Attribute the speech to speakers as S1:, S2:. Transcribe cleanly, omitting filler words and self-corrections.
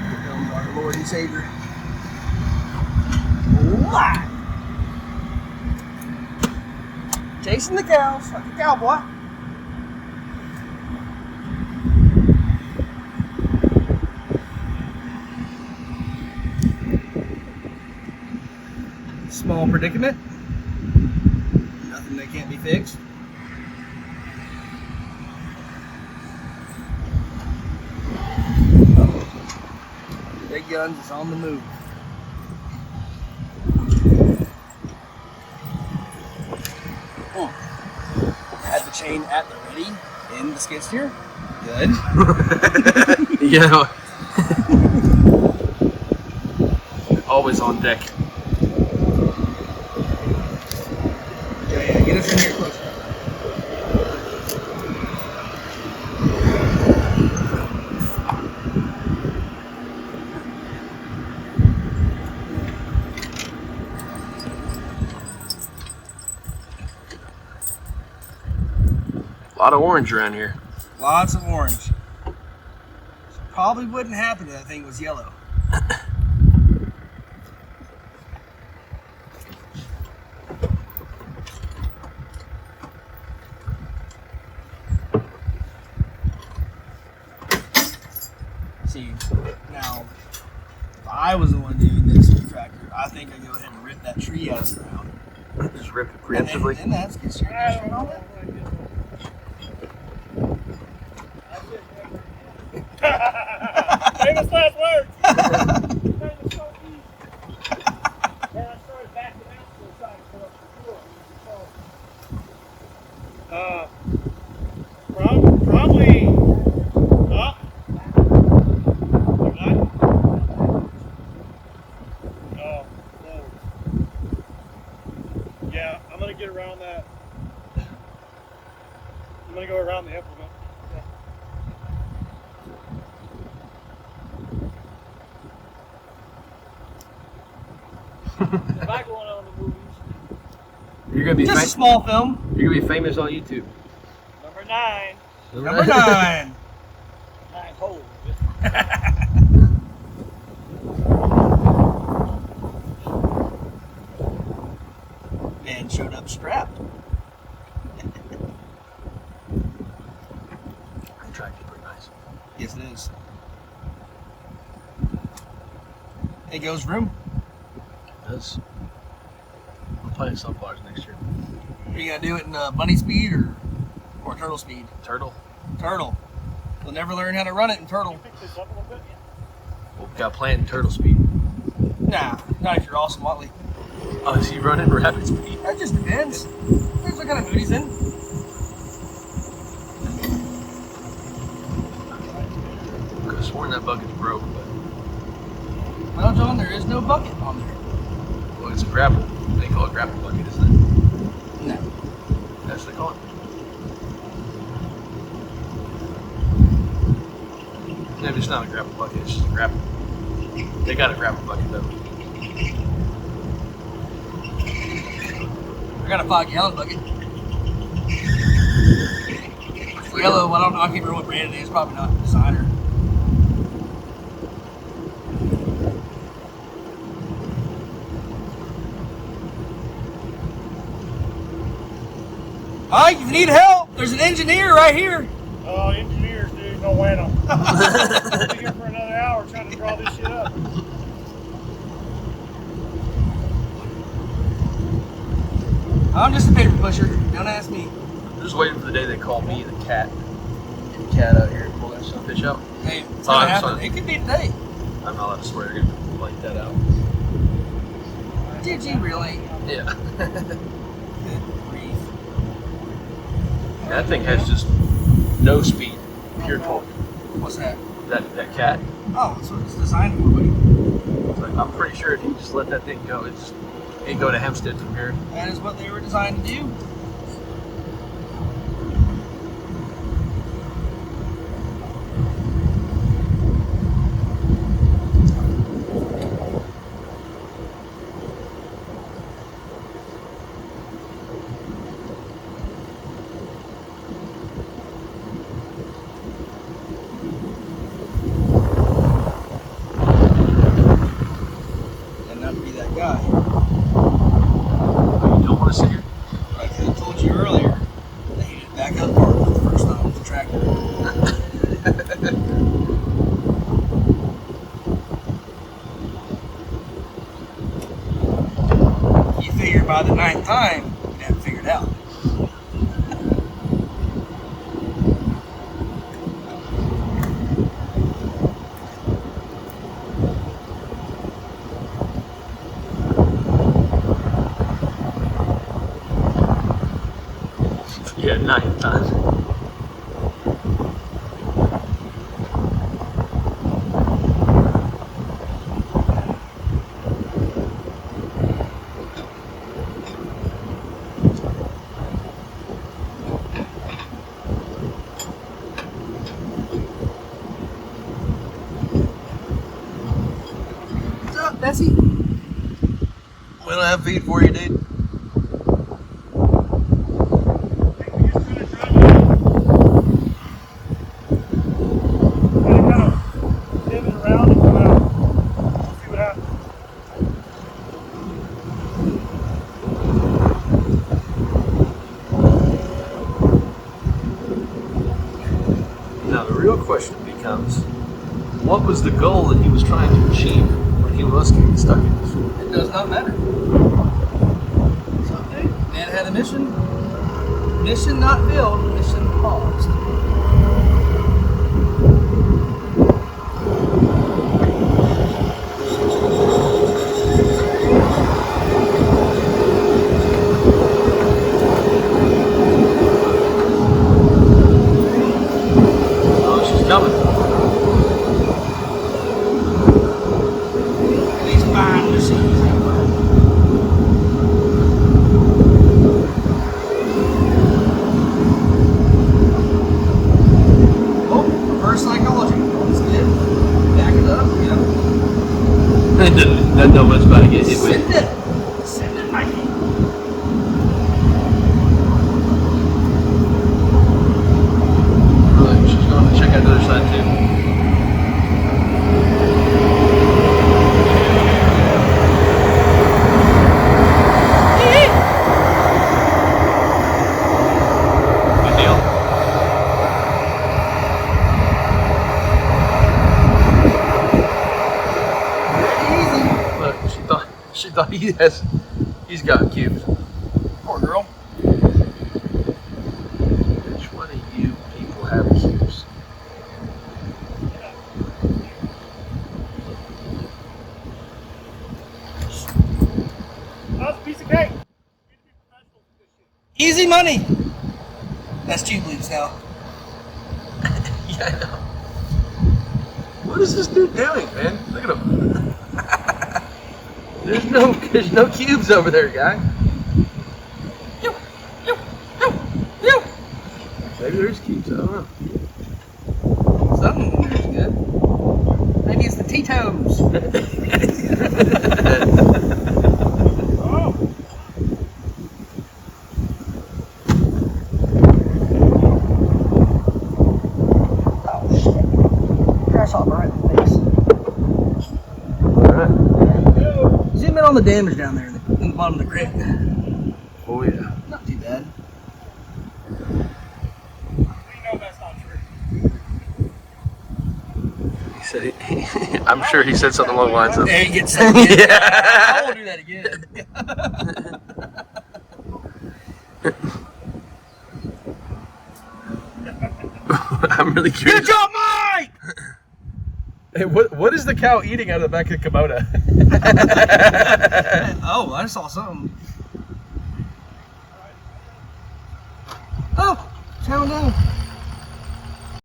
S1: Here comes our Lord and Savior. What? Chasing the cows like a cowboy. Small predicament. Nothing that can't be fixed. Big Guns is on the move. Had the chain at the ready in the skid steer. Good.
S2: Yeah. Always on deck.
S1: Yeah, get us in here close.
S2: A lot of orange around here.
S1: Lots of orange. Probably wouldn't happen if that thing was yellow. See, now, if I was the one doing this with the tractor, I think I'd go ahead and rip that tree out of the ground.
S2: Just rip it preemptively.
S1: And that's good.
S3: Famous last words. Probably up. Oh, forward. Yeah, I'm gonna get around that. I'm gonna go around the implement. Am I going on the movies?
S2: You're gonna be
S1: Just a small film.
S2: You're gonna be famous on YouTube.
S3: Number 9.
S1: Number 9.
S3: 9 holes.
S1: Man showed up strapped.
S2: The tractor's pretty nice.
S1: Yes, it is. It goes room.
S2: It does. I'm planting sunflowers next year.
S1: Are you gonna do it in bunny speed or turtle speed?
S2: Turtle.
S1: Turtle. We'll never learn how to run it in turtle.
S3: Pick this up a little bit.
S2: Well, we got planting turtle speed.
S1: Nah, not if you're awesome, Watley.
S2: Oh, is he running rapid speed?
S1: That just depends. Depends what kind of mood he's in.
S2: I could have sworn that bucket's broke, but
S1: Well, John, there is no bucket on there.
S2: well, it's a grapple. They call it grapple bucket, isn't it?
S1: No.
S2: That's what they call it. Maybe it's not a grapple bucket, it's just a grapple. They got a grapple bucket though.
S1: I got a 5-gallon bucket. Yellow, well, I can't remember what brand it is. Probably not designer. Hi, if you need help, there's an engineer right here.
S3: Oh, engineers, dude, no bueno. I'll be here for another hour trying to draw this shit up.
S1: I'm just a paper pusher. Don't ask me.
S2: I'm just waiting for the day they call me the cat. Get the cat out here and pull that sunfish out.
S1: Hey, it's
S2: Oh,
S1: gonna
S2: I'm
S1: happen.
S2: sorry.
S1: It could be today.
S2: I'm not allowed to swear, they're gonna light that out.
S1: Did you really?
S2: Yeah.
S1: Good grief.
S2: That thing has just no speed, pure torque.
S1: What's that?
S2: That cat.
S1: Oh, that's what it's designed for, buddy.
S2: Like, I'm pretty sure if you just let that thing go, it'd go to Hempstead from here.
S1: That is what they were designed to do.
S2: ninth time.
S1: What's up, Bessie?
S2: We don't have feed for you, dude. Now the real question becomes, what was the goal that he was trying to achieve when he was getting stuck in this?
S1: It does not matter. So, hey, man had a mission. Mission not filled. Mission paused.
S2: Oh, she's coming.
S1: These fine machines that work. Oh, reverse psychology. It's good. Back it up, you know.
S2: Doesn't know what's about to get hit with.
S1: Send it. Send it, Mikey.
S2: Look, she's going to check out the other side too. Good deal. Look, she thought he's got cubes.
S1: Poor girl.
S2: Which one of you people have cubes?
S3: That's a piece of cake.
S1: Easy money. That's tube leaves now.
S2: Yeah, I know. What is this dude doing, man? Look at him. There's no cubes over there, guy. Maybe there's cubes. I don't know.
S1: Something in there's good. Maybe it's the Tito's.
S3: Oh,
S1: Grasshopper right in the face.
S2: All right.
S1: Zoom in on the damage down there in the bottom of the creek.
S2: Oh yeah.
S1: Not too bad.
S3: we know that's not true.
S2: He said. I'm sure he said something along the lines of.
S1: There you get something.
S2: Yeah.
S1: I won't do that again.
S2: I'm really curious.
S1: Good job, Mike!
S2: Hey, what is the cow eating out of the back of the Kubota?
S1: Oh, I saw something. Oh, chowing down.